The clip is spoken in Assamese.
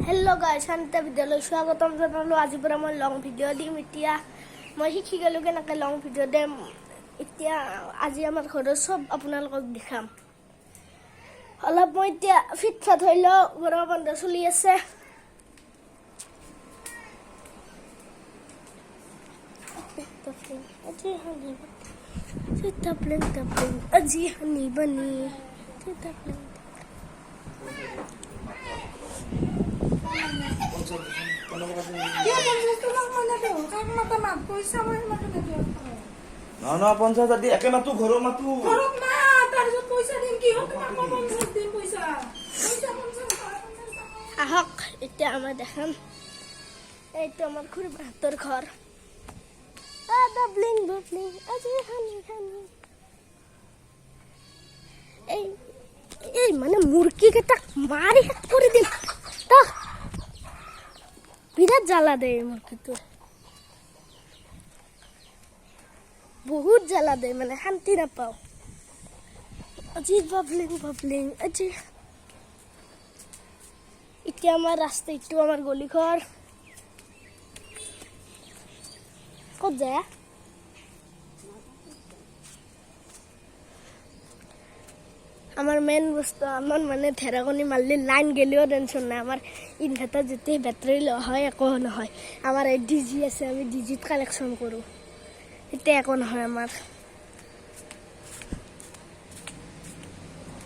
हेलो गाइस शांता विद्यालय स्वागतम जनालो आज পৰা মই লং ভিডিও দিম এতিয়া মই শিকি গলো কেনেকৈ লং ভিডিও দিম এতিয়া আজি আমাৰ ঘৰৰ সব আপোনালোকক দেখাম অলপ মই এতিয়া ফিট ফাট হইলো গৰম বন্ধ চলি আছে আজি হানি বনি না 50,000 দি একে মাতু ঘৰৰ মাতু ঘৰত না তাৰ যে পইচা দিম কি হ'ল তোমাক 50 দিম পইচা 50 আহক এতিয়া আমাৰ দেখাম এইটো আমাৰ খুৰী বাহতৰ ঘৰ ডাবলিং ডাবলিং আজি হানি হানি এই মানে মুরগি কেটা মারি শেষ করে দিম তা বিরাট জ্বালা দেয় মুরগি তো বহুত জ্বালা দেয় মানে শান্তি নাপাও আজি বাবলিং বাবলিং আজি এতিয়া আমার রাস্তা একটু আমার গলি ঘর কত যায় আমার মেন বস্তু আমার মানে থেরাগনি মারলে লাইন গেলেও টেনশন নাই আমার ইনভার্টার যেতে ব্যাটারি লো হয় একো নহয় আমার এই ডিজি আছে আমি ডিজিত কালেকশন করো এটা একো নহয় আমার